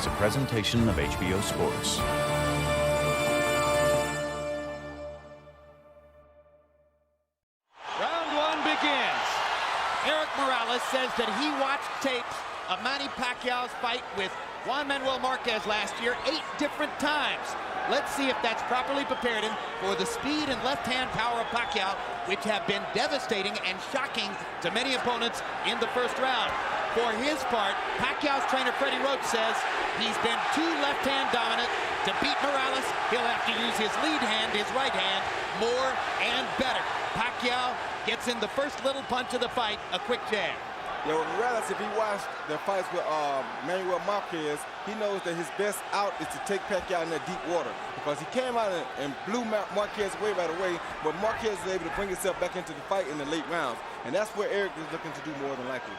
is a presentation of HBO Sports. Round one begins. Érik Morales says that he watched tapes of Manny Pacquiao's fight with Juan Manuel Marquez last year 8 different times. Let's see if that's properly prepared him for the speed and left-hand power of Pacquiao, which have been devastating and shocking to many opponents in the first round. For his part, Pacquiao's trainer Freddie Roach says he's been too left-hand dominant. To beat Morales, he'll have to use his lead hand, his right hand, more and better. Pacquiao gets in the first little punch of the fight, a quick jab. Yeah, well, Morales, if he watched the fights with Manuel Marquez, he knows that his best out is to take Pacquiao in that deep water, because he came out and blew Marquez away right away, but Marquez is able to bring himself back into the fight in the late rounds, and that's where Erik is looking to do more than likely.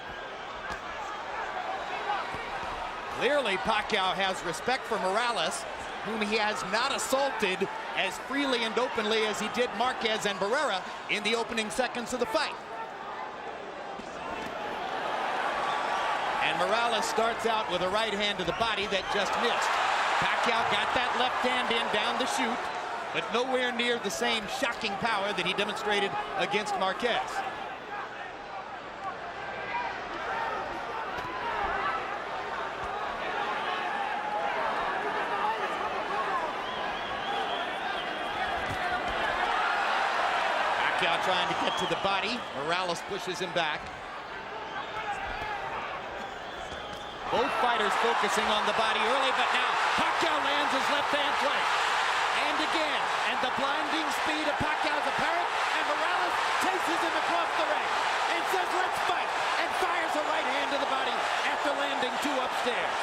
Clearly, Pacquiao has respect for Morales, whom he has not assaulted as freely and openly as he did Marquez and Barrera in the opening seconds of the fight. And Morales starts out with a right hand to the body that just missed. Pacquiao got that left hand in down the chute, but nowhere near the same shocking power that he demonstrated against Marquez. Pacquiao trying to get to the body. Morales pushes him back. Both fighters focusing on the body early, but now Pacquiao lands his left-hand flank. And again, and the blinding speed of Pacquiao's apparent, and Morales chases him across the ring and says, "Let's fight," and fires a right hand to the body after landing 2 upstairs.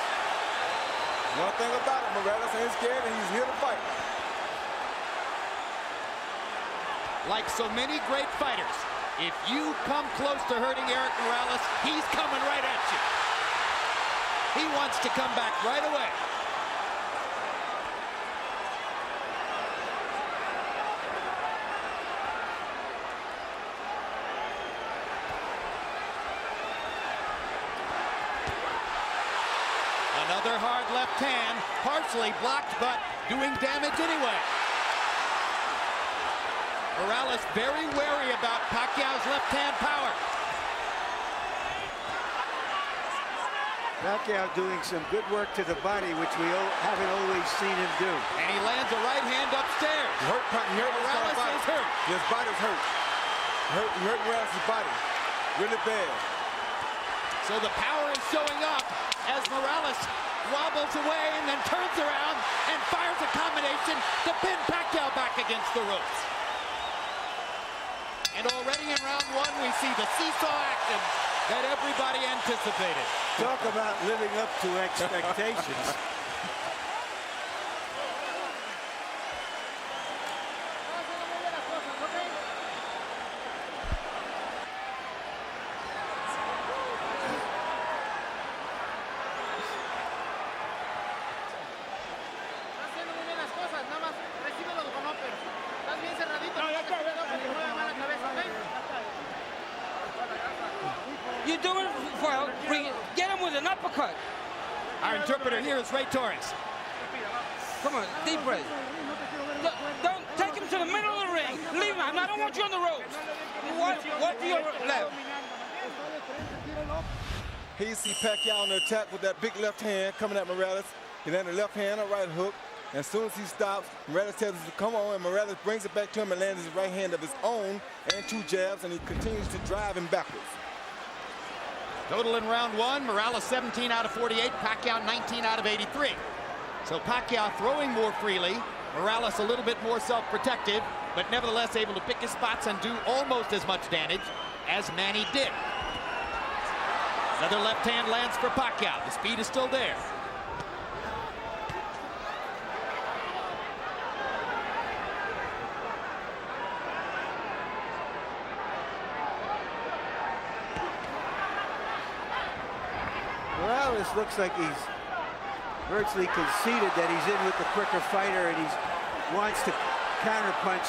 One thing about it, Morales ain't scared and he's here to fight. Like so many great fighters, if you come close to hurting Érik Morales, he's coming right at you. He wants to come back right away. Another hard left hand, partially blocked, but doing damage anyway. Morales very wary about Pacquiao's left-hand power. Pacquiao doing some good work to the body, which we haven't always seen him do. And he lands a right hand upstairs. Morales is hurt. His body's hurt. He hurt Morales' body really bad. So the power is showing up as Morales wobbles away and then turns around and fires a combination to pin Pacquiao back against the ropes. And already in round 1, we see the seesaw action that everybody anticipated. Talk about living up to expectations. You do it well, get him with an uppercut. Our interpreter here is Ray Torres. Come on, deep breath. Don't take him to the middle of the ring. Leave him. I don't want you on the ropes. What to your left? Here you see Pacquiao on the attack with that big left hand coming at Morales. He landed a left hand, a right hook. And as soon as he stops, Morales tells him to come on, and Morales brings it back to him and lands his right hand of his own and 2 jabs, and he continues to drive him backwards. Total in round 1, Morales 17 out of 48, Pacquiao 19 out of 83. So Pacquiao throwing more freely, Morales a little bit more self-protective, but nevertheless able to pick his spots and do almost as much damage as Manny did. Another left hand lands for Pacquiao. The speed is still there. Morales looks like he's virtually conceded that he's in with the quicker fighter, and he wants to counterpunch,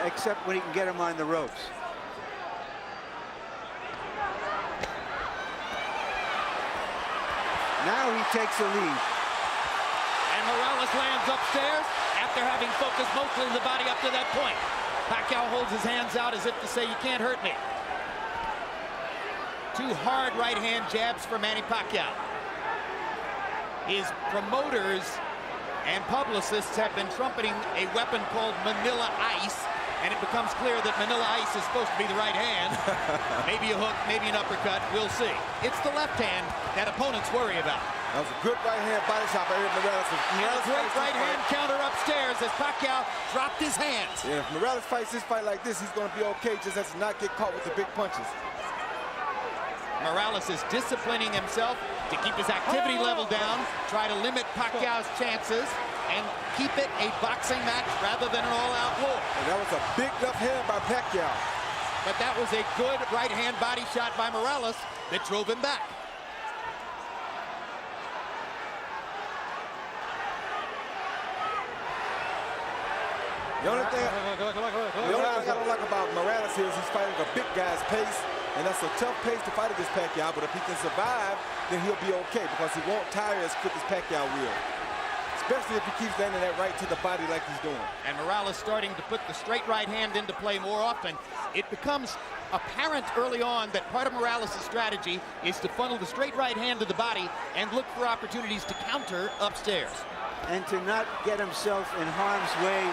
except when he can get him on the ropes. Now he takes the lead. And Morales lands upstairs after having focused mostly the body up to that point. Pacquiao holds his hands out as if to say, you can't hurt me. 2 hard right-hand jabs for Manny Pacquiao. His promoters and publicists have been trumpeting a weapon called Manila Ice, and it becomes clear that Manila Ice is supposed to be the right hand. Maybe a hook, maybe an uppercut, we'll see. It's the left hand that opponents worry about. That was a good right-hand body shot by Érik Morales. And a great right-hand counter upstairs as Pacquiao dropped his hands. Yeah, if Morales fights this fight like this, he's going to be okay, just has to not get caught with the big punches. Morales is disciplining himself to keep his activity level down, try to limit Pacquiao's chances, and keep it a boxing match rather than an all-out war. And that was a big left hand by Pacquiao. But that was a good right-hand body shot by Morales that drove him back. The only thing I don't like about Morales here is he's fighting a big guy's pace, and that's a tough pace to fight against Pacquiao, but if he can survive, then he'll be okay because he won't tire as quick as Pacquiao will. Especially if he keeps landing that right to the body like he's doing. And Morales starting to put the straight right hand into play more often. It becomes apparent early on that part of Morales' strategy is to funnel the straight right hand to the body and look for opportunities to counter upstairs. And to not get himself in harm's way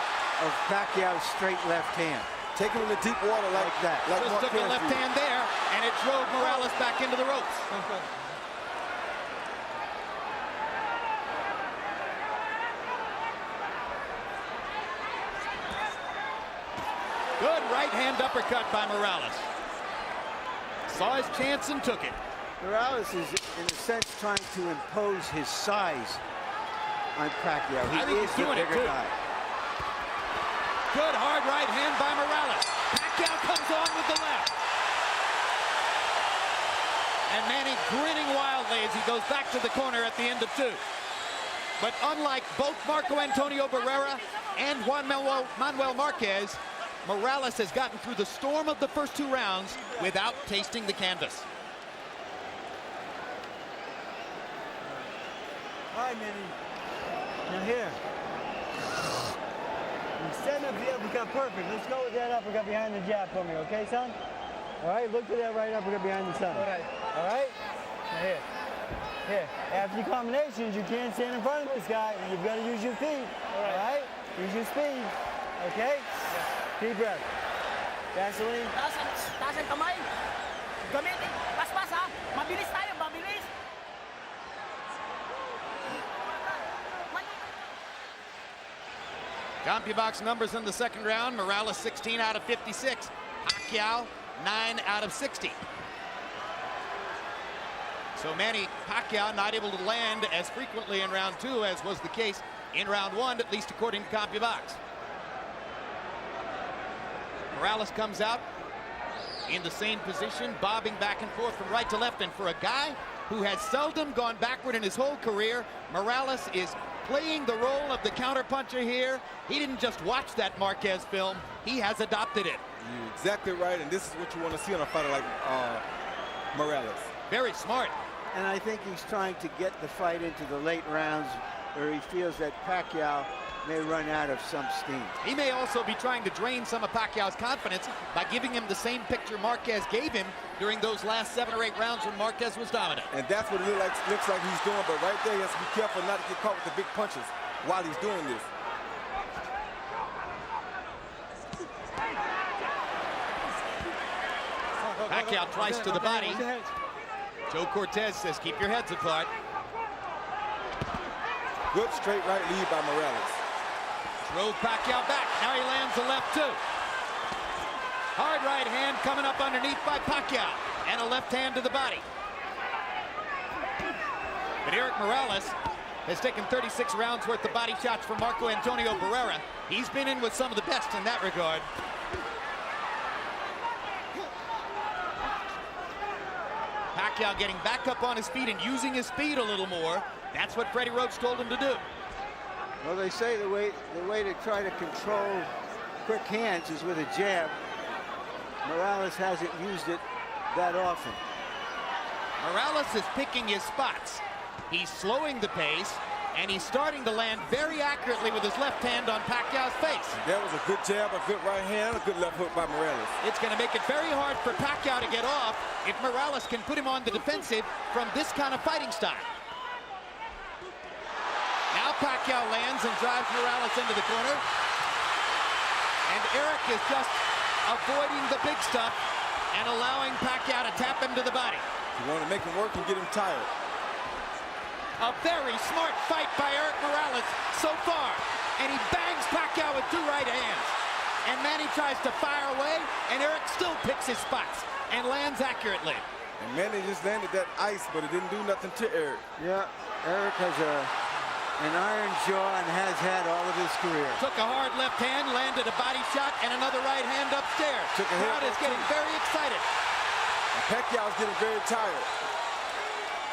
of Pacquiao's straight left hand. Take him in the deep water like that. Like just took the left hand there, and it drove Morales back into the ropes. Good right hand uppercut by Morales. Saw his chance and took it. Morales is, in a sense, trying to impose his size on Pacquiao. He is the bigger guy. Good hard right hand by Morales. Pacquiao comes on with the left. And Manny grinning wildly as he goes back to the corner at the end of 2. But unlike both Marco Antonio Barrera and Juan Manuel Marquez, Morales has gotten through the storm of the first 2 rounds without tasting the canvas. All right, Manny. Now here. You're setting up the uppercut perfect. Let's go with that uppercut behind the jab for me, okay, son? All right, look for that right uppercut behind the son. All right. All right? Now here. Here. After your combinations, you can't stand in front of this guy. You've got to use your feet. All right? Use your speed. Okay? Yeah. Deep breath. Gasoline. Taas ang kamay. Gamitin. Paspas ha. Mabilis tayo, mabilis. CompuBox numbers in the second round. Morales 16 out of 56. Pacquiao 9 out of 60. So Manny Pacquiao not able to land as frequently in round 2 as was the case in round 1, at least according to CompuBox. Morales comes out in the same position, bobbing back and forth from right to left. And for a guy who has seldom gone backward in his whole career, Morales is playing the role of the counterpuncher here. He didn't just watch that Marquez film, he has adopted it. You're exactly right, and this is what you want to see on a fighter like Morales. Very smart. And I think he's trying to get the fight into the late rounds where he feels that Pacquiao may run out of some steam. He may also be trying to drain some of Pacquiao's confidence by giving him the same picture Marquez gave him during those last 7 or 8 rounds when Marquez was dominant. And that's what it looks like he's doing, but right there he has to be careful not to get caught with the big punches while he's doing this. Pacquiao tries to the body. Joe Cortez says, keep your heads apart. Good straight right lead by Morales. Drove Pacquiao back. Now he lands the left too. Hard right hand coming up underneath by Pacquiao. And a left hand to the body. But Érik Morales has taken 36 rounds worth of body shots from Marco Antonio Barrera. He's been in with some of the best in that regard. Pacquiao getting back up on his feet and using his speed a little more. That's what Freddie Roach told him to do. Well, they say the way to try to control quick hands is with a jab. Morales hasn't used it that often. Morales is picking his spots. He's slowing the pace, and he's starting to land very accurately with his left hand on Pacquiao's face. That was a good jab, a good right hand, and a good left hook by Morales. It's going to make it very hard for Pacquiao to get off if Morales can put him on the defensive from this kind of fighting style. Now Pacquiao lands and drives Morales into the corner. And Erik is just avoiding the big stuff and allowing Pacquiao to tap him to the body. You want to make him work and get him tired. A very smart fight by Érik Morales so far. And he bangs Pacquiao with 2 right hands. And Manny tries to fire away, and Erik still picks his spots and lands accurately. And Manny just landed that ice, but it didn't do nothing to Erik. Yeah, Erik has an iron jaw and has had all of his career. Took a hard left hand, landed a body shot, and another right hand upstairs. The crowd is getting very excited. And Pacquiao's getting very tired.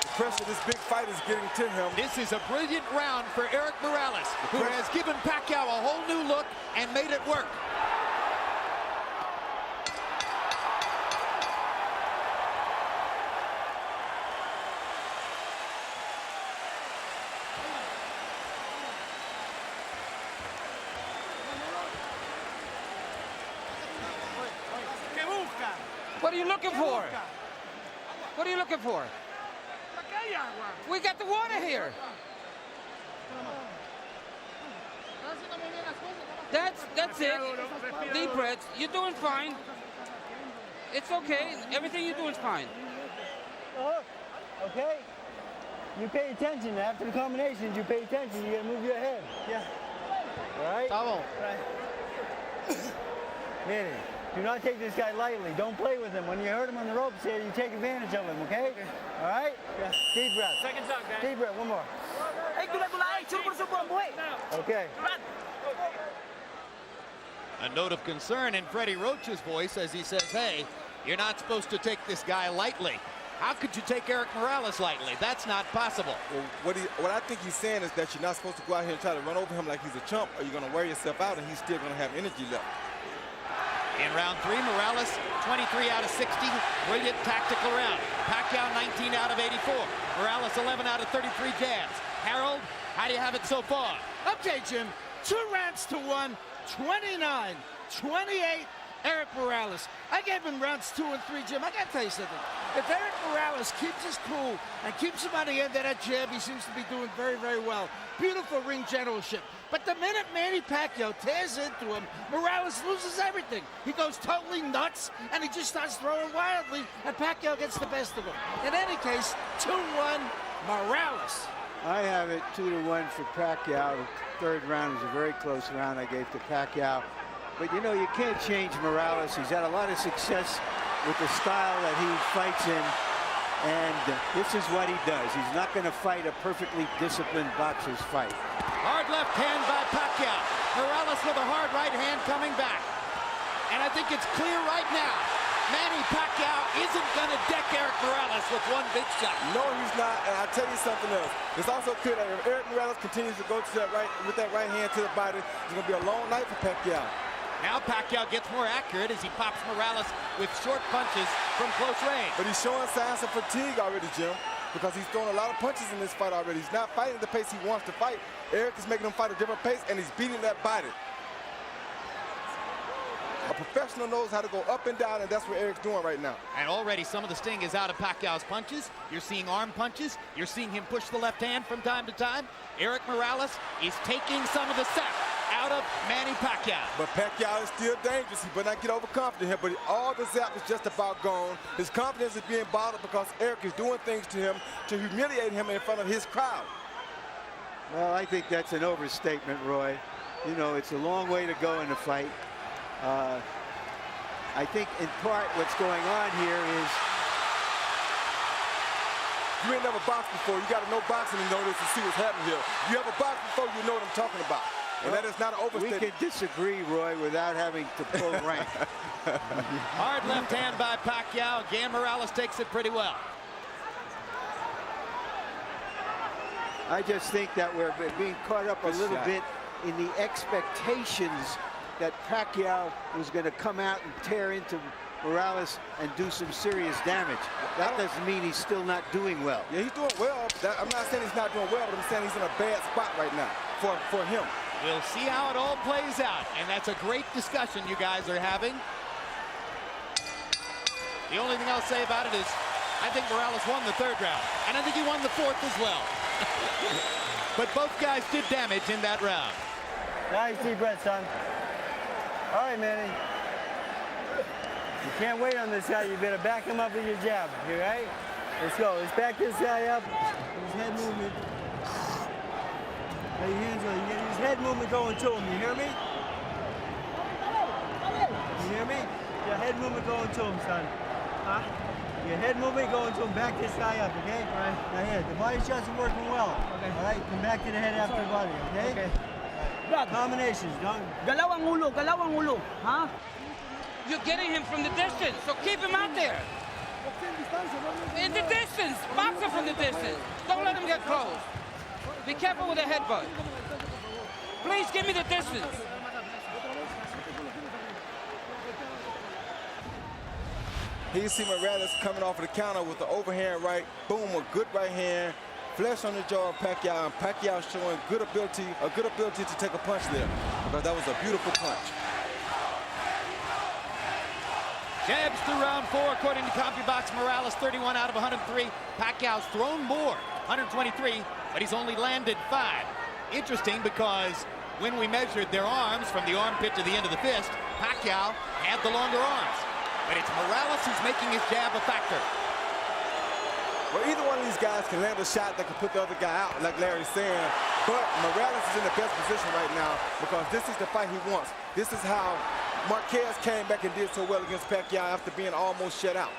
The pressure of this big fight is getting to him. This is a brilliant round for Érik Morales, who has given Pacquiao a whole new look and made it work. What are you looking for? What are you looking for? We got the water here. That's it. Deep breaths. You're doing fine. It's okay. Everything you're doing is fine. Okay? You pay attention. After the combinations, you pay attention. You gotta move your head. Yeah. All right? Right. Manny, do not take this guy lightly. Don't play with him. When you hurt him on the ropes here, you take advantage of him, okay? All right? Yeah. Deep breath. Second time, guys. Deep breath. One more. Okay. A note of concern in Freddie Roach's voice as he says, hey, you're not supposed to take this guy lightly. How could you take Érik Morales lightly? That's not possible. Well, what I think he's saying is that you're not supposed to go out here and try to run over him like he's a chump, or you're going to wear yourself out and he's still going to have energy left. In round 3, Morales, 23 out of 60. Brilliant tactical round. Pacquiao, 19 out of 84. Morales, 11 out of 33 jabs. Harold, how do you have it so far? Okay, Jim. 2 rounds to 1, 29, 28, Érik Morales. I gave him rounds 2 and 3, Jim. I got to tell you something. If Érik Morales keeps his cool and keeps him on the end of that jab, he seems to be doing very, very well. Beautiful ring generalship. But the minute Manny Pacquiao tears into him, Morales loses everything. He goes totally nuts, and he just starts throwing wildly, and Pacquiao gets the best of him. In any case, 2-1, Morales. I have it 2-1 for Pacquiao. The third round was a very close round I gave to Pacquiao. But you know, you can't change Morales. He's had a lot of success with the style that he fights in. And this is what he does. He's not going to fight a perfectly disciplined boxer's fight. Hard left hand by Pacquiao. Morales with a hard right hand coming back. And I think it's clear right now, Manny Pacquiao isn't going to deck Érik Morales with one big shot. No, he's not. And I'll tell you something else. It's also clear that if Érik Morales continues to go to that with that right hand to the body, it's going to be a long night for Pacquiao. Now Pacquiao gets more accurate as he pops Morales with short punches from close range. But he's showing signs of fatigue already, Jim, because he's throwing a lot of punches in this fight already. He's not fighting the pace he wants to fight. Erik is making him fight a different pace, and he's beating that body. A professional knows how to go up and down, and that's what Erik's doing right now. And already some of the sting is out of Pacquiao's punches. You're seeing arm punches. You're seeing him push the left hand from time to time. Érik Morales is taking some of the sap out of Manny Pacquiao. But Pacquiao is still dangerous. He better not get overconfident here, but all the zap is just about gone. His confidence is being bottled because Erik is doing things to him to humiliate him in front of his crowd. Well, I think that's an overstatement, Roy. You know, it's a long way to go in the fight. I think in part what's going on here is you ain't never boxed before. You got to know boxing and know this to see what's happening here. You ever boxed before, you know what I'm talking about. And that is not an overstatement. We can disagree, Roy, without having to pull rank. Hard left hand by Pacquiao. Again, Morales takes it pretty well. I just think that we're being caught up a little bit in the expectations that Pacquiao was going to come out and tear into Morales and do some serious damage. That doesn't mean he's still not doing well. Yeah, he's doing well. I'm not saying he's not doing well, but I'm saying he's in a bad spot right now for him. We'll see how it all plays out, and that's a great discussion you guys are having. The only thing I'll say about it is I think Morales won the 3rd round, and I think he won the 4th as well. But both guys did damage in that round. Nice deep breath, son. All right, Manny. You can't wait on this guy. You better back him up with your jab. You right? Let's go. Let's back this guy up. His head movement. Let your hands go. You get his head movement going to him. You hear me? You hear me? Your head movement going to him, son. Huh? Your head movement going to him. Back this guy up, okay? All right. Now here, the body shots are working well. Okay. All right, come back to the head after the body, okay? Okay. Right. Combinations, don't. Galaw ang ulo, ha? You're getting him from the distance, so keep him out there. In the distance, box him from the distance. Don't let him get close. Be careful with the headbutt. Please give me the distance. Here you see Morales coming off of the counter with the overhand right. Boom, a good right hand. Flesh on the jaw of Pacquiao, and Pacquiao showing a good ability to take a punch there, because that was a beautiful punch. Jabs through round 4, according to CompuBox. Morales 31 out of 103. Pacquiao's thrown more, 123, but he's only landed 5. Interesting, because when we measured their arms from the armpit to the end of the fist, Pacquiao had the longer arms. But it's Morales who's making his jab a factor. Well, either one of these guys can land a shot that can put the other guy out, like Larry's saying. But Morales is in the best position right now, because this is the fight he wants. This is how Marquez came back and did so well against Pacquiao after being almost shut out.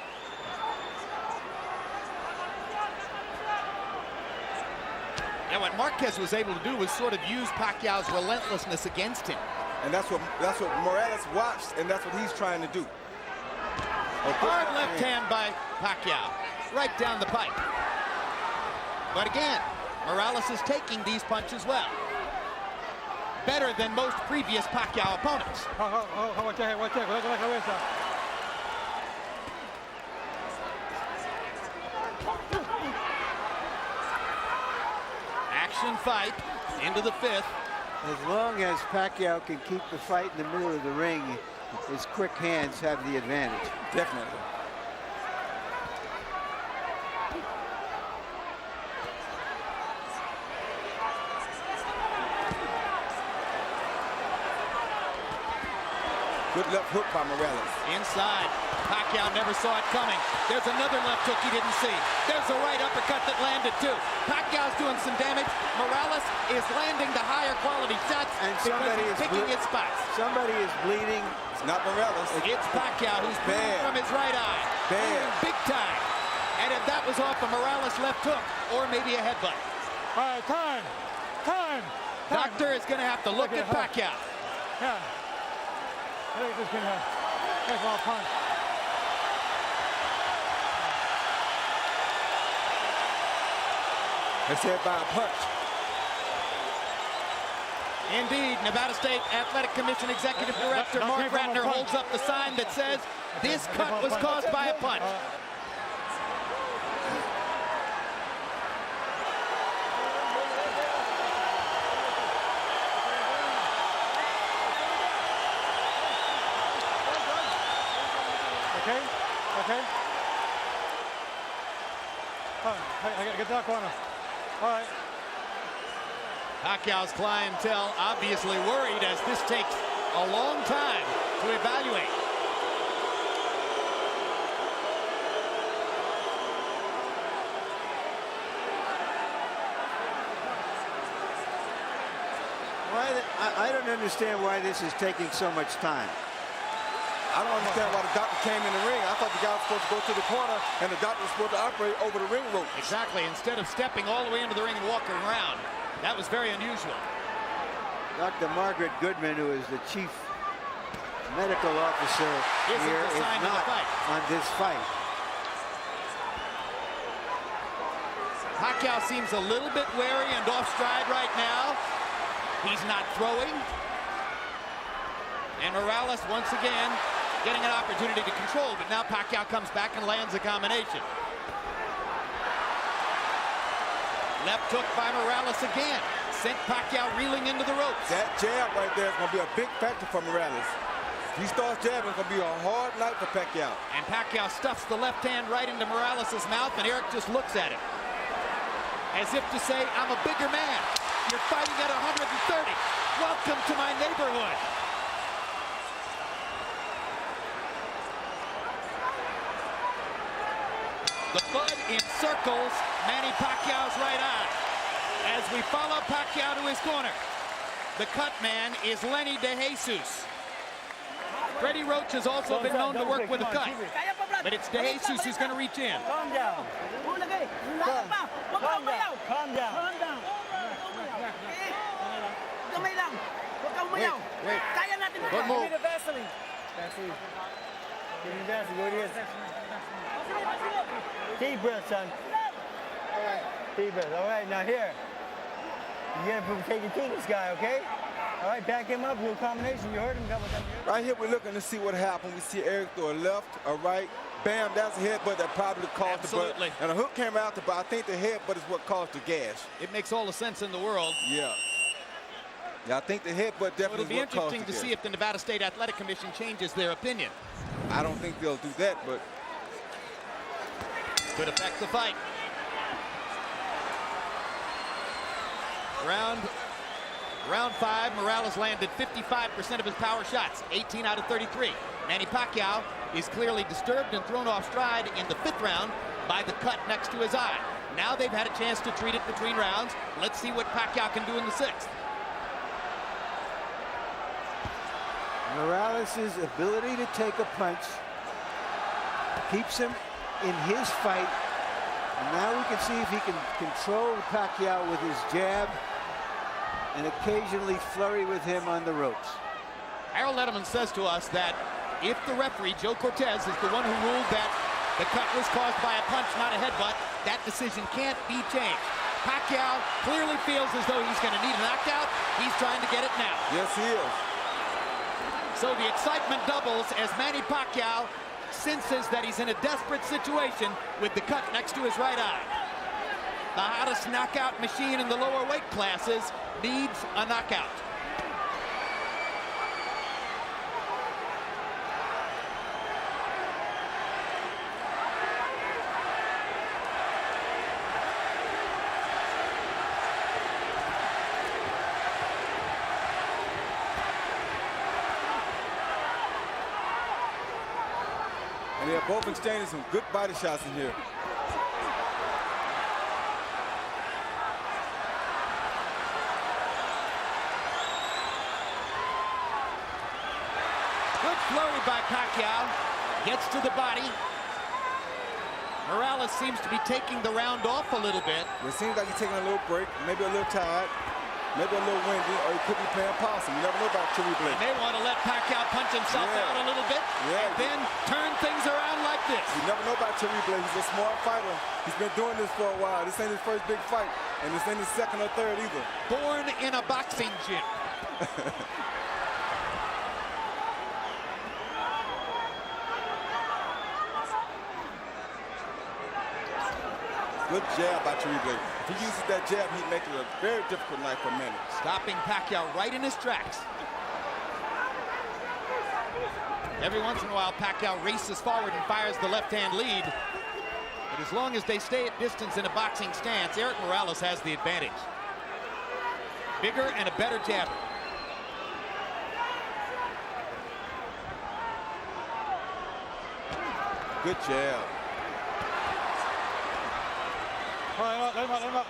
And what Marquez was able to do was sort of use Pacquiao's relentlessness against him. And that's what Morales watched, and that's what he's trying to do. A hard left hand by Pacquiao, right down the pipe. But again, Morales is taking these punches well. Better than most previous Pacquiao opponents. Action fight into the 5th. As long as Pacquiao can keep the fight in the middle of the ring, his quick hands have the advantage. Definitely. Good left hook by Morales. Inside. Pacquiao never saw it coming. There's another left hook he didn't see. There's a right uppercut that landed too. Pacquiao's doing some damage. Morales is landing the higher quality shots, and somebody is picking his spots. Somebody is bleeding. It's not Morales. It's Pacquiao who's bleeding from his right eye. Bad. Big time. And if that was off a Morales left hook, or maybe a headbutt. All right, time. Doctor is going to have to look at Pacquiao. Yeah. I think this can take off punch. It's hit by a punch. Indeed, Nevada State Athletic Commission Executive Director Mark Ratner holds up the sign that says this cut was caused by a punch. Okay. All right, I gotta get that corner. All right. Pacquiao's clientele obviously worried, as this takes a long time to evaluate. I don't understand why this is taking so much time. I don't understand why the doctor came in the ring. I thought the guy was supposed to go to the corner, and the doctor was supposed to operate over the ring rope. Exactly. Instead of stepping all the way into the ring and walking around. That was very unusual. Dr. Margaret Goodman, who is the chief medical officer here, is not on this fight. Pacquiao seems a little bit wary and off stride right now. He's not throwing. And Morales, once again, getting an opportunity to control, but now Pacquiao comes back and lands a combination. Left hook by Morales again. Sent Pacquiao reeling into the ropes. That jab right there is going to be a big factor for Morales. If he starts jabbing, it's going to be a hard night for Pacquiao. And Pacquiao stuffs the left hand right into Morales' mouth, and Erik just looks at it. As if to say, I'm a bigger man. You're fighting at 130. Welcome to my neighborhood. The bud encircles Manny Pacquiao's right eye. As we follow Pacquiao to his corner, the cut man is Lenny De Jesus. Freddie Roach has also been known to work with a cut, but it's De Jesus who's going to reach in. Calm down. Calm down. Calm down. Wait. One more. Give me the Vaseline. Vaseline. Give me Vaseline. What it is. Deep breath, son. All right. Deep breath. All right, now here. You gotta take it to this guy, okay? All right, back him up, do a combination. You heard him, double them. Right here, we're looking to see what happened. We see Erik throw a left, a right. Bam, that's a headbutt that probably caused the butt. And a hook came out, but I think the headbutt is what caused the gash. It makes all the sense in the world. Yeah. Yeah, I think the headbutt definitely It'll be interesting to see if the Nevada State Athletic Commission changes their opinion. I don't think they'll do that, but could affect the fight. Round 5, Morales landed 55% of his power shots, 18 out of 33. Manny Pacquiao is clearly disturbed and thrown off stride in the 5th round by the cut next to his eye. Now they've had a chance to treat it between rounds. Let's see what Pacquiao can do in the 6th. Morales' ability to take a punch keeps him in his fight. And now we can see if he can control Pacquiao with his jab and occasionally flurry with him on the ropes. Harold Edelman says to us that if the referee, Joe Cortez, is the one who ruled that the cut was caused by a punch, not a headbutt, that decision can't be changed. Pacquiao clearly feels as though he's going to need a knockout. He's trying to get it now. yes, he is. So the excitement doubles as Manny Pacquiao senses that he's in a desperate situation with the cut next to his right eye. The hottest knockout machine in the lower weight classes needs a knockout. And they're both exchanging some good body shots in here. Good flurry by Pacquiao. Gets to the body. Morales seems to be taking the round off a little bit. It seems like he's taking a little break, maybe a little tired, maybe a little windy, or he could be playing possum. You never know about Cherry Blake. They want to let Pacquiao punch himself out a little bit and then turn things around like this. You never know about Cherry Blake. He's a smart fighter. He's been doing this for a while. This ain't his first big fight, and this ain't his second or third either. Born in a boxing gym. Good jab by Cherry Blake. If he uses that jab, he'd make it a very difficult night for Manny. Stopping Pacquiao right in his tracks. Every once in a while, Pacquiao races forward and fires the left-hand lead. But as long as they stay at distance in a boxing stance, Érik Morales has the advantage. Bigger and a better jabber. Good jab. All right, let him up.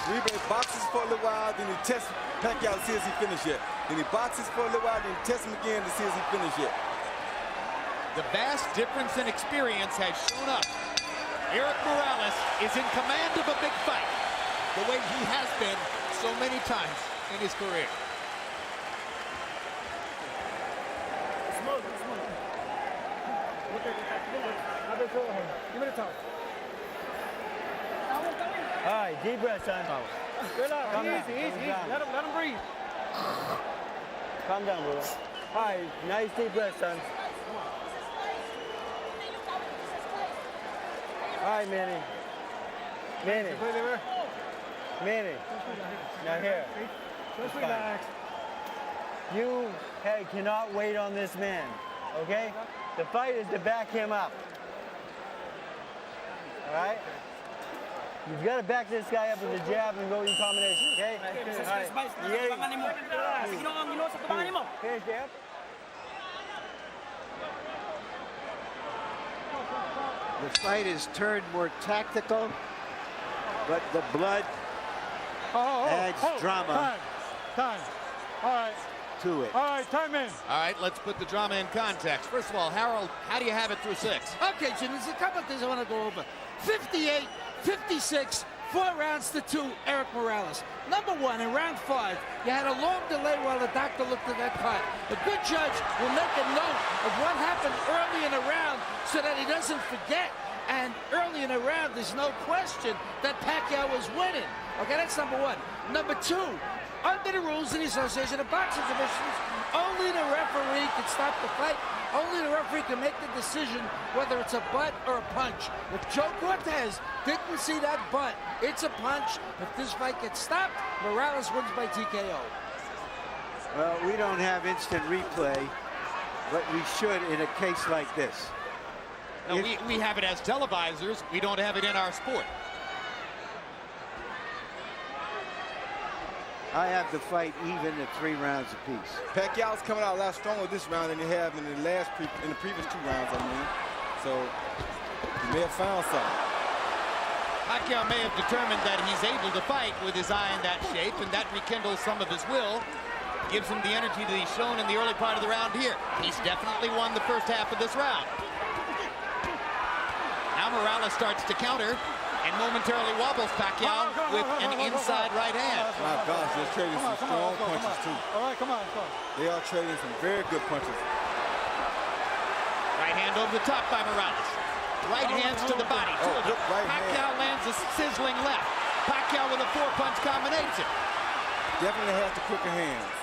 Cherry boxes for a little while, then he tests Pacquiao to see if he finished yet. Then he boxes for a little while, then he tests him again to see if he finished yet. The vast difference in experience has shown up. Érik Morales is in command of a big fight, the way he has been so many times in his career. Smoke. Look at it. Give me the top. All right, deep breath, son. Relax, easy. Let him breathe. Calm down, brother. All right, nice deep breath, son. All right, Manny. Manny. Manny. Now here. Just relax. You, hey, cannot wait on this man, okay? The fight is to back him up. All right? You've got to back this guy up with a jab and go in combination, okay? All right. Finish, jab. The fight has turned more tactical, but the blood adds drama Time. All right. to it. All right, time in. All right, let's put the drama in context. First of all, Harold, how do you have it through 6? Okay, Jim, there's a couple of things I want to go over. 58, 56, 4 rounds to 2, Érik Morales. Number 1, in round 5, you had a long delay while the doctor looked at that cut. A good judge will make a note of what happened early in the round so that he doesn't forget. And early in the round, there's no question that Pacquiao was winning. Okay, that's number 1. Number 2, under the rules of the Association of Boxing Commissions, only the referee can stop the fight. Only the referee can make the decision whether it's a butt or a punch. If Joe Cortez didn't see that butt, it's a punch. If this fight gets stopped, Morales wins by TKO. Well, we don't have instant replay, but we should in a case like this. No, we have it as televisors. We don't have it in our sport. I have the fight even at 3 rounds apiece. Pacquiao's coming out a lot stronger this round than he have in the previous 2 rounds, I mean. So he may have found something. Pacquiao may have determined that he's able to fight with his eye in that shape, and that rekindles some of his will. Gives him the energy that he's shown in the early part of the round here. He's definitely won the first half of this round. Now Morales starts to counter and momentarily wobbles Pacquiao with an inside right hand. My gosh, they're trading some strong punches too. All right, come on. They are trading some very good punches. Right hand over the top by Morales. Right hands to the body. Pacquiao lands a sizzling left. Pacquiao with a 4-punch combination. Definitely has the quicker hands.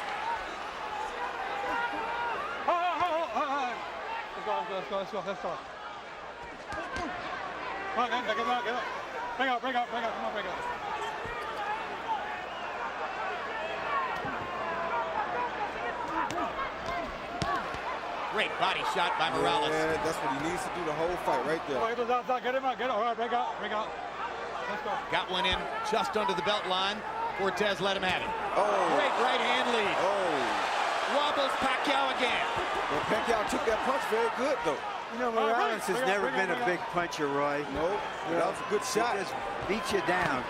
Let's go. Come on, get up. Bring up. Come on, bring up. Great body shot by Morales. Yeah, that's what he needs to do the whole fight right there. Get him out. All right, bring out. Let's go. Got one in just under the belt line. Cortez let him have it. Oh. Great right hand lead. Oh. Wobbles Pacquiao again. Well, Pacquiao took that punch very good, though. You know, Morales has never been a big puncher, Roy. No, that was a good shot. He just beat you down.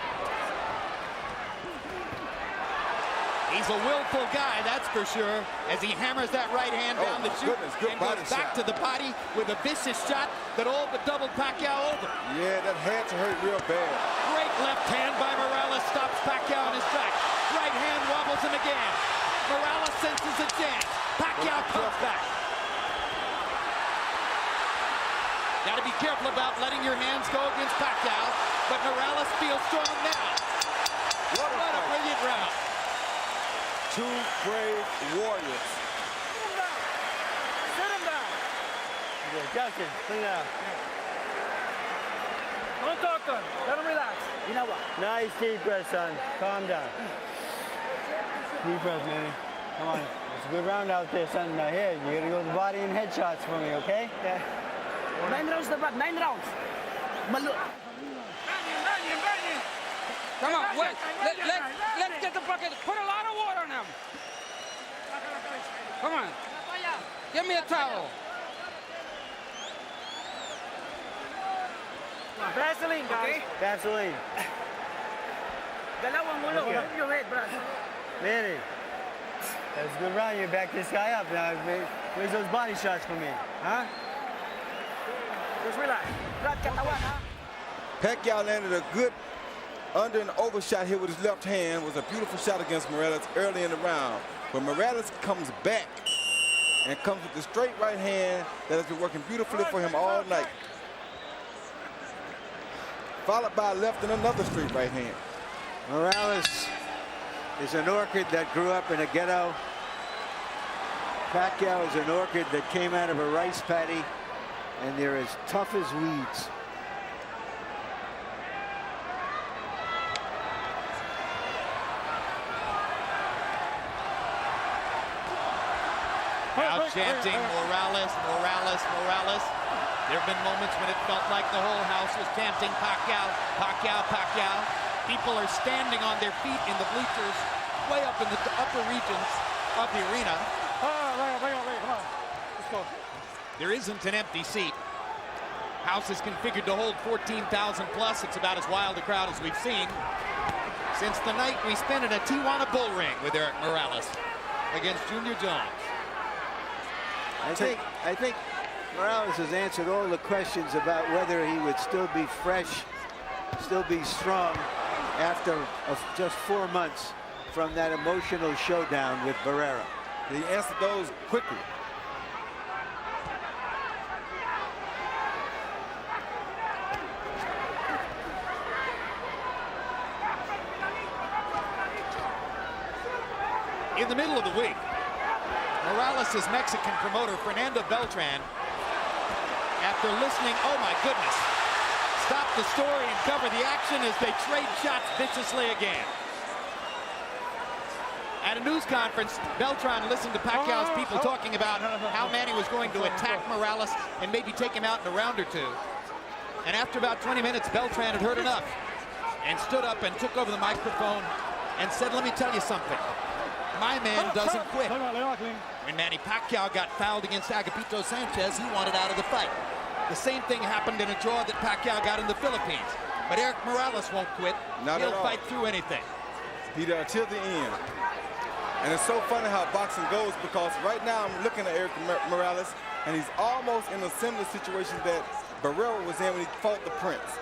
He's a willful guy, that's for sure, as he hammers that right hand down the chute and goes back to the body with a vicious shot that all but doubled Pacquiao over. Yeah, that had to hurt real bad. Great left hand by Morales stops Pacquiao in his tracks. Right hand wobbles him again. Morales senses a chance. Pacquiao comes back. Got to be careful about letting your hands go against Pacquiao, but Morales feels strong now. What a brilliant round. 2 brave warriors. Sit him down. Okay, Justin, clean it out. Don't talk to him. Let him relax. You know what? Nice deep breath, son. Calm down. Deep breath, Manny. Come on. It's a good round out there, son. Now here, you gotta go to the body and headshots for me, okay? Yeah. 9 rounds the back, 9 rounds. Come on, wait. Let's get the bucket. Put a lot of water on him. Come on. Give me a towel. Vaseline, guys. Okay? Vaseline. Dalawang ulo. Okay. Move your head, Brad. Manny, that's a good round. You back this guy up now. Where's those body shots for me? Huh? Just relax. Brad, katawan, ha? Pacquiao landed a good under and over shot here with his left hand. Was a beautiful shot against Morales early in the round. But Morales comes back and comes with the straight right hand that has been working beautifully for him all night. Followed by a left and another straight right hand. Morales is an orchid that grew up in a ghetto. Pacquiao is an orchid that came out of a rice paddy, and they're as tough as weeds. Now chanting Morales, Morales, Morales. There have been moments when it felt like the whole house was chanting Pacquiao, Pacquiao, Pacquiao. People are standing on their feet in the bleachers, way up in the upper regions of the arena. Come on. Let's go. There isn't an empty seat. House is configured to hold 14,000 plus. It's about as wild a crowd as we've seen since the night we spent in a Tijuana bull ring with Érik Morales against Junior Jones. I think Morales has answered all the questions about whether he would still be fresh, still be strong after just 4 months from that emotional showdown with Barrera. He answered those quickly. In the middle of the week, Morales' Mexican promoter, Fernando Beltran, after listening, oh my goodness, stop the story and cover the action as they trade shots viciously again. At a news conference, Beltran listened to Pacquiao's people talking about how Manny was going to attack Morales and maybe take him out in a round or two. And after about 20 minutes, Beltran had heard enough and stood up and took over the microphone and said, let me tell you something. My man doesn't quit. When Manny Pacquiao got fouled against Agapito Sanchez, he wanted out of the fight. The same thing happened in a draw that Pacquiao got in the Philippines. But Érik Morales won't quit. He'll fight through anything. Be there till the end. And it's so funny how boxing goes, because right now I'm looking at Érik Morales, and he's almost in a similar situation that Barrera was in when he fought the Prince.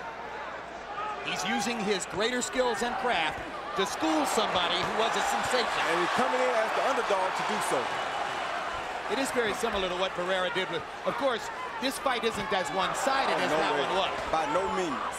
He's using his greater skills and craft to school somebody who was a sensation. And he's coming in as the underdog to do so. It is very similar to what Barrera did with, of course, this fight isn't as one-sided as that one was. By no means.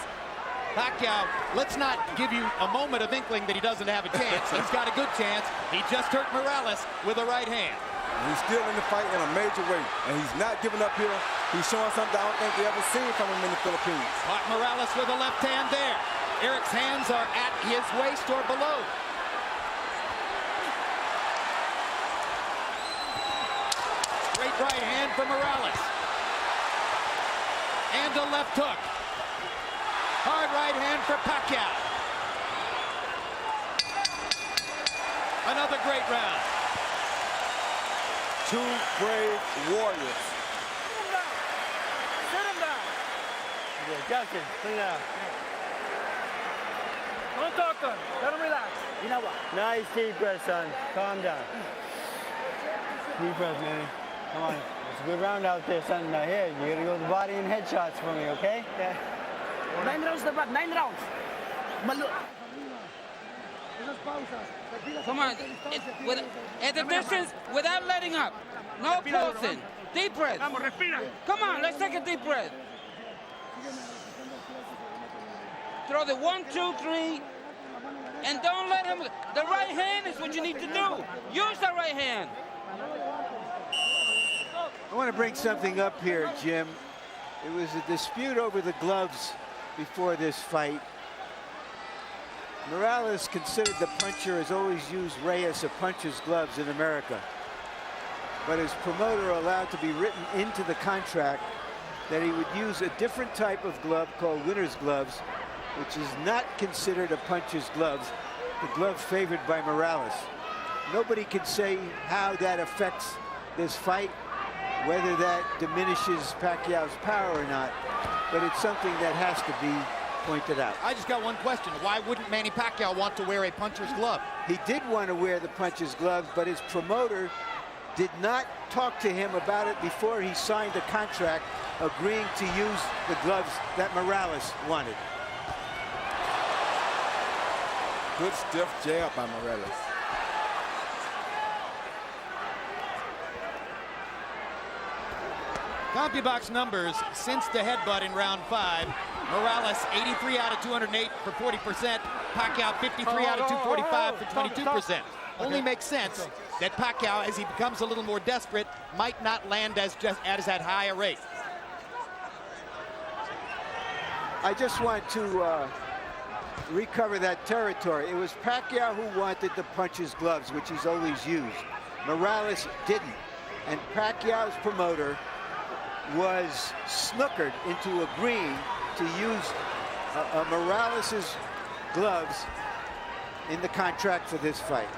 Pacquiao, let's not give you a moment of inkling that he doesn't have a chance. He's got a good chance. He just hurt Morales with a right hand. And he's still in the fight in a major way, and he's not giving up here. He's showing something I don't think we ever seen from him in the Philippines. Caught Morales with a left hand there. Erik's hands are at his waist or below. Great right hand from Morales. And a left hook. Hard right hand for Pacquiao. Another great round. Two brave warriors. Sit him down. Yeah, Justin, sit down. Don't talk to him. Let him relax. You know what? Nice deep breath, son. Calm down. Deep breath, Manny. Come on. It's a good round out there, son. Now here, you gotta go to the body and head shots for me, okay? Yeah. 9 rounds na ba? 9 rounds. Come on. At the distance, without letting up. No pausing. Deep breath. Come on, let's take a deep breath. Throw the 1, 2, 3, and don't let him. The right hand is what you need to do. Use the right hand. I want to bring something up here, Jim. It was a dispute over the gloves before this fight. Morales, considered the puncher, has always used Reyes, a puncher's gloves in America. But his promoter allowed to be written into the contract that he would use a different type of glove called winner's gloves, which is not considered a puncher's gloves, the glove favored by Morales. Nobody can say how that affects this fight, whether that diminishes Pacquiao's power or not, but it's something that has to be pointed out. I just got one question. Why wouldn't Manny Pacquiao want to wear a puncher's glove? He did want to wear the puncher's glove, but his promoter did not talk to him about it before he signed the contract, agreeing to use the gloves that Morales wanted. Good stiff jab by Morales. CompuBox numbers since the headbutt in round 5. Morales 83 out of 208 for 40%. Pacquiao 53 out of 245 for 22%. Only makes sense that Pacquiao, as he becomes a little more desperate, might not land as at high a rate. I just want to recover that territory. It was Pacquiao who wanted to punch his gloves, which he's always used. Morales didn't. And Pacquiao's promoter was snookered into agreeing to use Morales's gloves in the contract for this fight.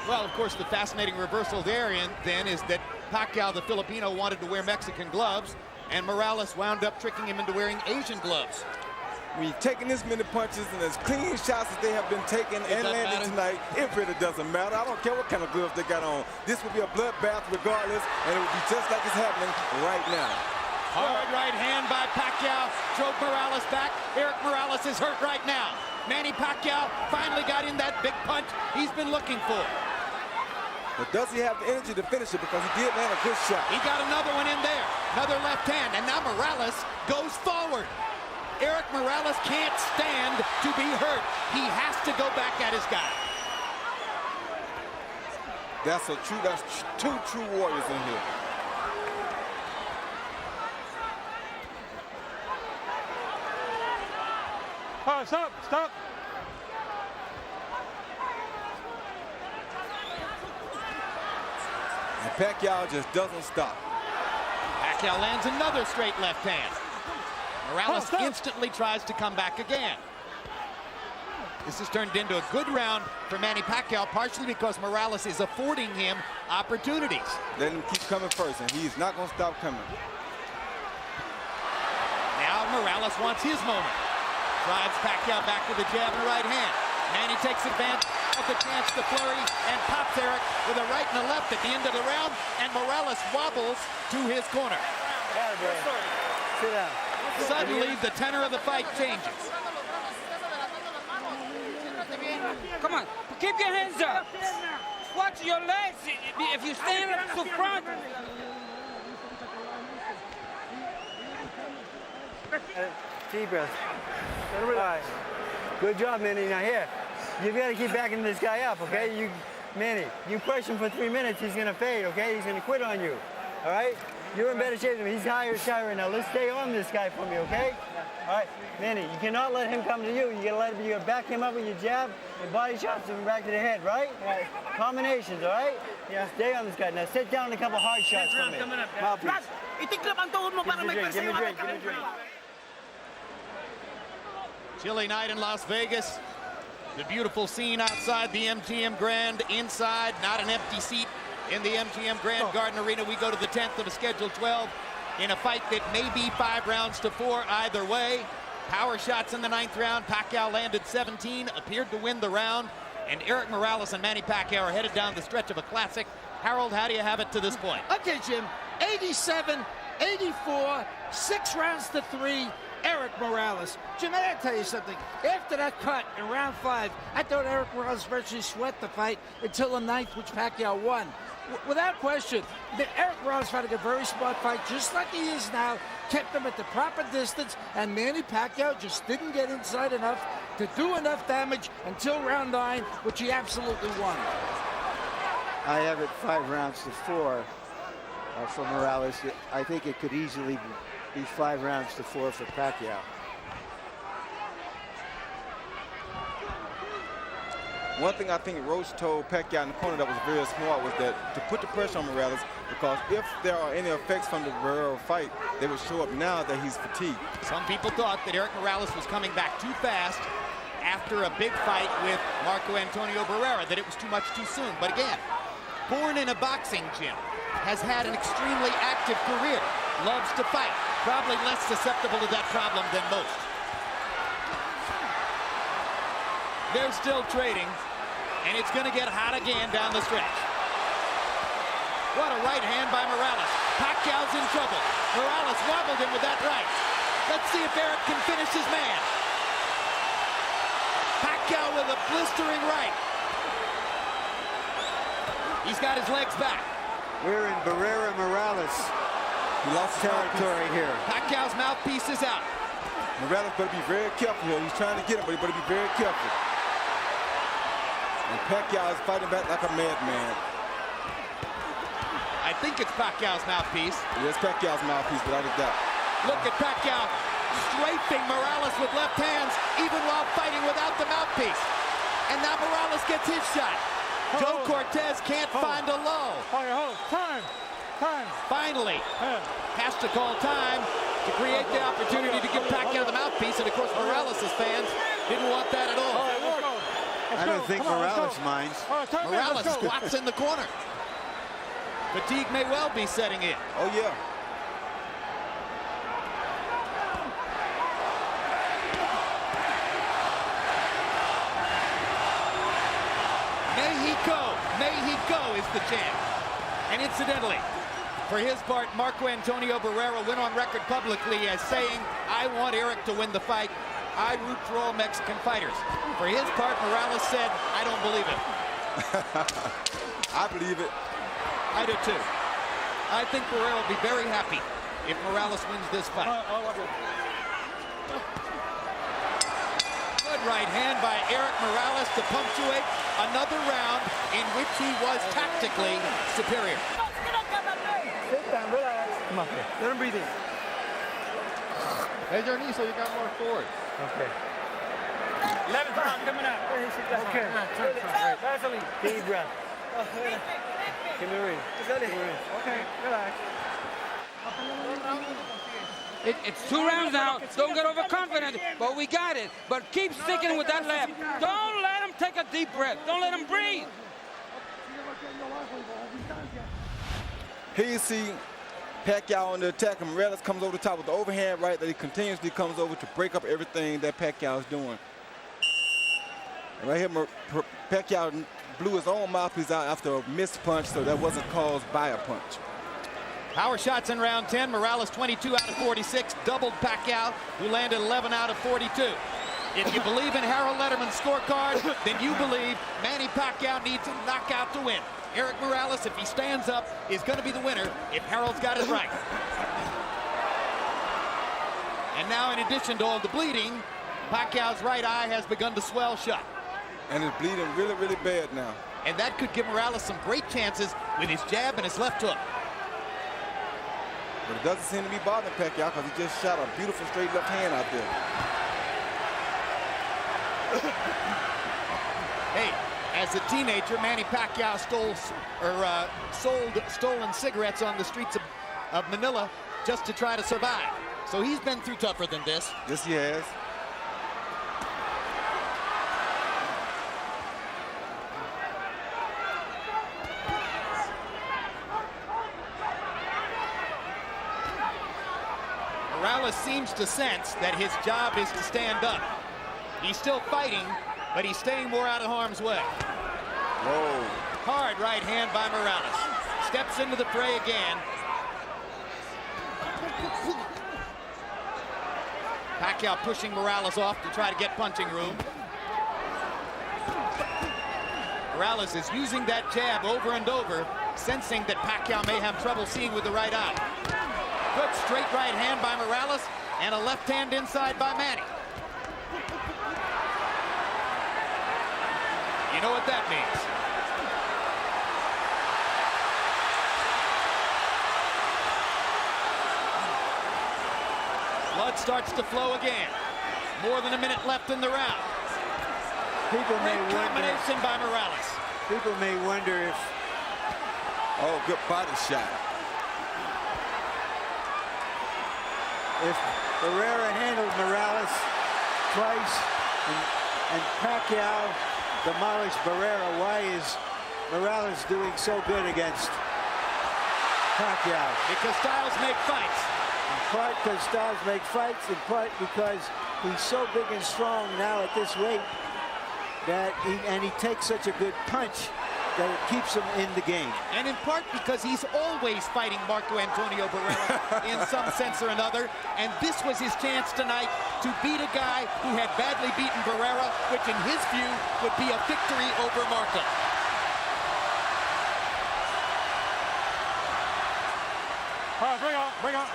Well, of course, the fascinating reversal there then is that Pacquiao, the Filipino, wanted to wear Mexican gloves, and Morales wound up tricking him into wearing Asian gloves. When you're taking this many punches and as clean shots as they have been taking and landing tonight, it really doesn't matter. I don't care what kind of gloves they got on. This will be a bloodbath regardless, and it will be just like it's happening right now. Hard right hand by Pacquiao drove Morales back. Érik Morales is hurt right now. Manny Pacquiao finally got in that big punch he's been looking for. But does he have the energy to finish it? Because he did land a good shot. He got another one in there. Another left hand, and now Morales goes forward. Érik Morales can't stand to be hurt. He has to go back at his guy. That's two true warriors in here. Oh, stop, stop. And Pacquiao just doesn't stop. Pacquiao lands another straight left hand. Morales instantly tries to come back again. This has turned into a good round for Manny Pacquiao, partially because Morales is affording him opportunities. Let him keep coming first, and he's not going to stop coming. Now Morales wants his moment. Drives Pacquiao back with a jab and a right hand. Manny takes advantage of the chance to flurry and pops Erik with a right and a left at the end of the round, and Morales wobbles to his corner. Sit down. Suddenly, the tenor of the fight changes. Come on, keep your hands up. Watch your legs. If you stand up to front. Deep breath. All right. Good job, Manny. Now here, you've got to keep backing this guy up, okay? Manny, you push him for 3 minutes, he's going to fade, okay? He's going to quit on you, all right? You're in better shape than him. He's higher right now. Let's stay on this guy for me, okay? All right, Manny, you cannot let him come to you. You gotta back him up with your jab and body shots and back to the head, right? Right. Combinations, all right? Yeah. Stay on this guy. Now sit down and a couple hard shots for me. Mouthpiece. Give me a drink. Chilly night in Las Vegas. The beautiful scene outside the MGM Grand. Inside, not an empty seat in the MGM Grand Garden Arena. We go to the 10th of the scheduled 12 in a fight that may be 5 rounds to 4 either way. Power shots in the 9th round. Pacquiao landed 17, appeared to win the round. And Érik Morales and Manny Pacquiao are headed down the stretch of a classic. Harold, how do you have it to this point? Okay, Jim. 87, 84, 6 rounds to 3. Érik Morales. Jim, I gotta tell you something. After that cut in round 5, I thought Érik Morales virtually swept the fight until the 9th, which Pacquiao won. Without question, Érik Morales fought a very smart fight, just like he is now. Kept him at the proper distance, and Manny Pacquiao just didn't get inside enough to do enough damage until round 9, which he absolutely won. I have it 5 rounds to 4 for Morales. I think it could easily be 5 rounds to 4 for Pacquiao. One thing I think Roach told Pacquiao in the corner that was very smart was that to put the pressure on Morales, because if there are any effects from the Barrera fight, they would show up now that he's fatigued. Some people thought that Érik Morales was coming back too fast after a big fight with Marco Antonio Barrera, that it was too much too soon. But again, born in a boxing gym, has had an extremely active career, loves to fight, probably less susceptible to that problem than most. They're still trading, and it's going to get hot again down the stretch. What a right hand by Morales. Pacquiao's in trouble. Morales wobbled him with that right. Let's see if Erik can finish his man. Pacquiao with a blistering right. He's got his legs back. We're in Barrera Morales. He lost territory here. Pacquiao's mouthpiece is out. Morales better be very careful here. He's trying to get him, but he better be very careful. And Pacquiao is fighting back like a madman. I I think it's Pacquiao's mouthpiece. Yes, Pacquiao's mouthpiece, without a doubt. Look at Pacquiao strafing Morales with left hands, even while fighting without the mouthpiece. And now Morales gets his shot. Joe Cortez can't find a low. Time. Finally, has to call time to create the opportunity to give Pacquiao the mouthpiece. And of course, Morales' fans didn't want that at all. I don't think Morales minds. Morales squats in the corner. Fatigue may well be setting in. Oh, yeah. May he go is the chant. And incidentally, for his part, Marco Antonio Barrera went on record publicly as saying, I want Erik to win the fight. I root for all Mexican fighters. For his part, Morales said, I don't believe it. I believe it. I do too. I think Barrera will be very happy if Morales wins this fight. Good right hand by Érik Morales to punctuate another round in which he was tactically superior. Sit down, relax. Come on, let him breathe in. Bend your knee so you got more forward. Okay. 11th round coming up. Okay. Deep breath. Give me a ring. Okay, relax. It's 2 rounds now. Don't get overconfident, but we got it. But keep sticking with that left. Don't let him take a deep breath. Don't let him breathe. Here you see Pacquiao on the attack, and Morales comes over the top with the overhand right that he continuously comes over to break up everything that Pacquiao is doing. And right here, Pacquiao blew his own mouthpiece out after a missed punch, so that wasn't caused by a punch. Power shots in round 10. Morales 22 out of 46. Doubled Pacquiao, who landed 11 out of 42. If you believe in Harold Letterman's scorecard, then you believe Manny Pacquiao needs a knockout to win. Érik Morales, if he stands up, is going to be the winner if Harold's got it right. And now, in addition to all the bleeding, Pacquiao's right eye has begun to swell shut. And it's bleeding really, really bad now. And that could give Morales some great chances with his jab and his left hook. But it doesn't seem to be bothering Pacquiao because he just shot a beautiful straight left hand out there. Hey, as a teenager, Manny Pacquiao sold stolen cigarettes on the streets of Manila just to try to survive. So he's been through tougher than this. Yes, he has. Morales seems to sense that his job is to stand up. He's still fighting, but he's staying more out of harm's way. Whoa. Hard right hand by Morales. Steps into the fray again. Pacquiao pushing Morales off to try to get punching room. Morales is using that jab over and over, sensing that Pacquiao may have trouble seeing with the right eye. Good straight right hand by Morales and a left hand inside by Manny. You know what that means. Blood starts to flow again. More than a minute left in the round. People may Great combination by Morales. People may wonder if... Oh, good body shot. If Barrera handled Morales twice and Pacquiao demolished Barrera, why is Morales doing so good against Pacquiao? Because styles make fights. In part because styles make fights, in part because he's so big and strong now at this weight that he takes such a good punch that it keeps him in the game. And in part because he's always fighting Marco Antonio Barrera in some sense or another. And this was his chance tonight to beat a guy who had badly beaten Barrera, which in his view would be a victory over Marco. All right, bring on.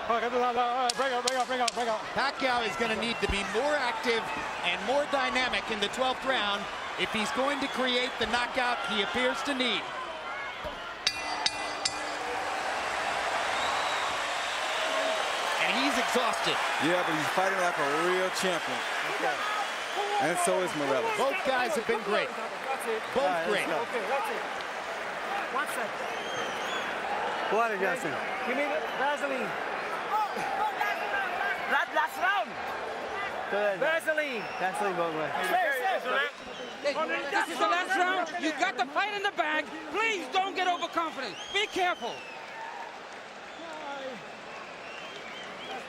Bring out. Pacquiao is going to need to be more active and more dynamic in the 12th round if he's going to create the knockout he appears to need. And he's exhausted. Yeah, but he's fighting like a real champion. Okay. And so is Morales. Both guys have been great. Both great. Okay, that's it. 1 second. Water, Justin. Give me the Vaseline. Last round. Vaseline. Vaseline both ways. Hey, this is the last round. You got the fight in the bag. Please don't get overconfident. Be careful.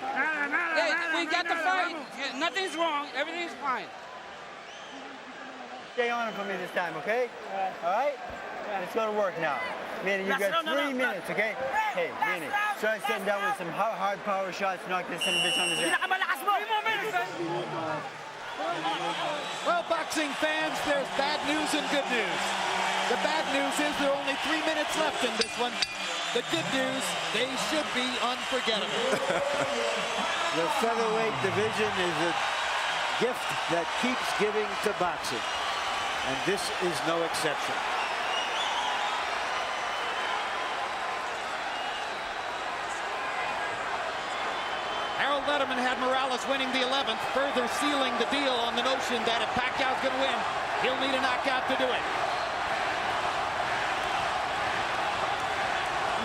Hey, we got the fight. Yeah, nothing's wrong. Everything's fine. Stay on him for me this time, okay? All right? Let's go to work now. Manny, you got 3 minutes, okay? Hey, Manny, start sitting down with some hard power shots, knock this son of a bitch on the ground. Well, boxing fans, there's bad news and good news. The bad news is there are only 3 minutes left in this one. The good news, they should be unforgettable. The featherweight division is a gift that keeps giving to boxing. And this is no exception. Harold Letterman had Morales winning the 11th, further sealing the deal on the notion that if Pacquiao's going to win, he'll need a knockout to do it.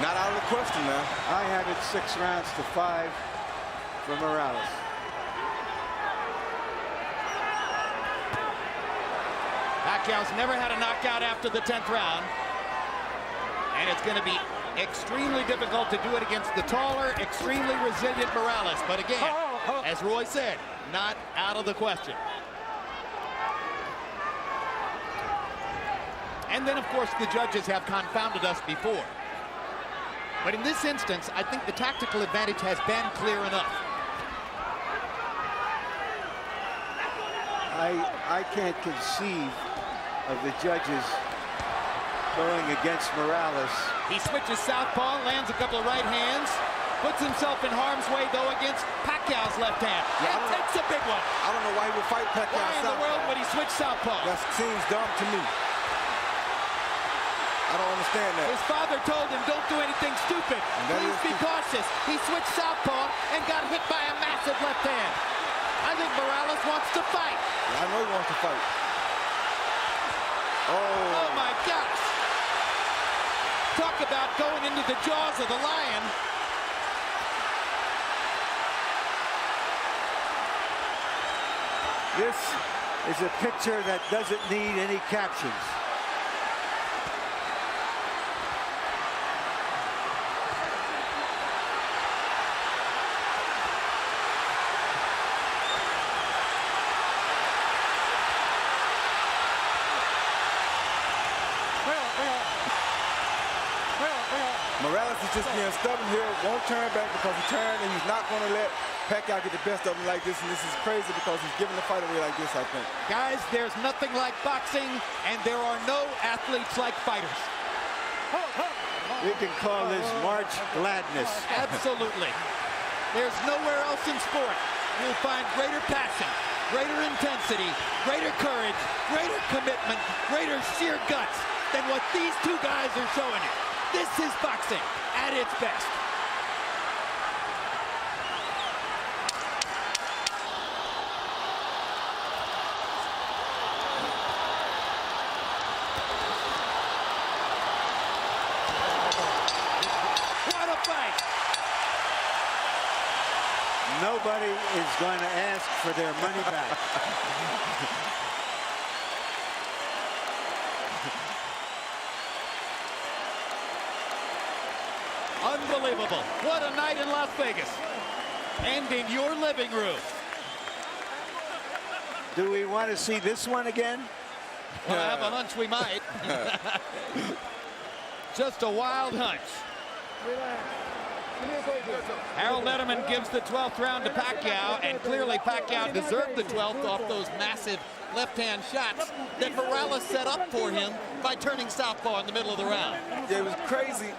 Not out of the question now. I have it 6 rounds to 5 for Morales. Pacquiao's never had a knockout after the 10th round. And it's going to be extremely difficult to do it against the taller, extremely resilient Morales. But again, as Roy said, not out of the question. And then, of course, the judges have confounded us before. But in this instance, I think the tactical advantage has been clear enough. I can't conceive of the judges going against Morales. He switches southpaw, lands a couple of right hands, puts himself in harm's way, though, against Pacquiao's left hand. Yeah, and takes a big one. I don't know why he would fight Pacquiao Why in the world would he switch southpaw? That seems dumb to me. I don't understand that. His father told him, don't do anything stupid. Please be cautious. He switched southpaw and got hit by a massive left hand. I think Morales wants to fight. I know he wants to fight. Oh my gosh. Talk about going into the jaws of the lion. This is a picture that doesn't need any captions. Morales is just being stubborn here, won't turn back because he turned, and he's not going to let Pacquiao get the best of him like this, and this is crazy because he's giving the fight away like this, I think. Guys, there's nothing like boxing, and there are no athletes like fighters. We can call this March Gladness. Absolutely. There's nowhere else in sport you'll find greater passion, greater intensity, greater courage, greater commitment, greater sheer guts than what these two guys are showing you. This is boxing at its best. What a fight! Nobody is going to ask for their money back. Unbelievable. What a night in Las Vegas. And in your living room. Do we want to see this one again? Well, I have a hunch we might. Just a wild hunch. Harold Letterman gives the 12th round to Pacquiao, and clearly Pacquiao deserved the 12th off those massive left-hand shots that Morales set up for him by turning southpaw in the middle of the round. Yeah, it was crazy.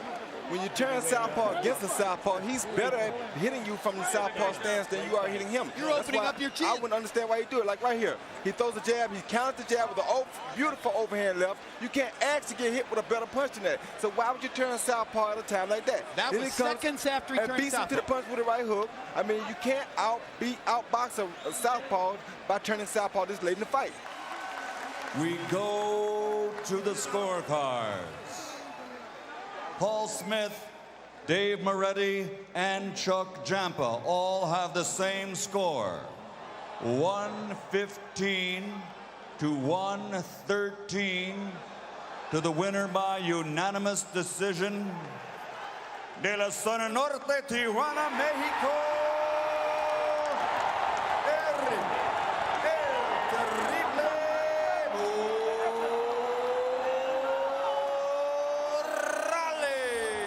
when you turn southpaw against a southpaw, he's better at hitting you from the southpaw stance than you are hitting him. You're opening up your chin. I wouldn't understand why you do it. Like right here, he throws a jab, he counters the jab with a beautiful overhand left. You can't actually get hit with a better punch than that. So why would you turn southpaw at a time like that? That was seconds after he turned beats him to the punch with a right hook. I mean, you can't outbox a southpaw by turning southpaw this late in the fight. We go to the scorecards. Paul Smith, Dave Moretti, and Chuck Jampa all have the same score. 115 to 113 to the winner by unanimous decision. De la Zona Norte, Tijuana, Mexico.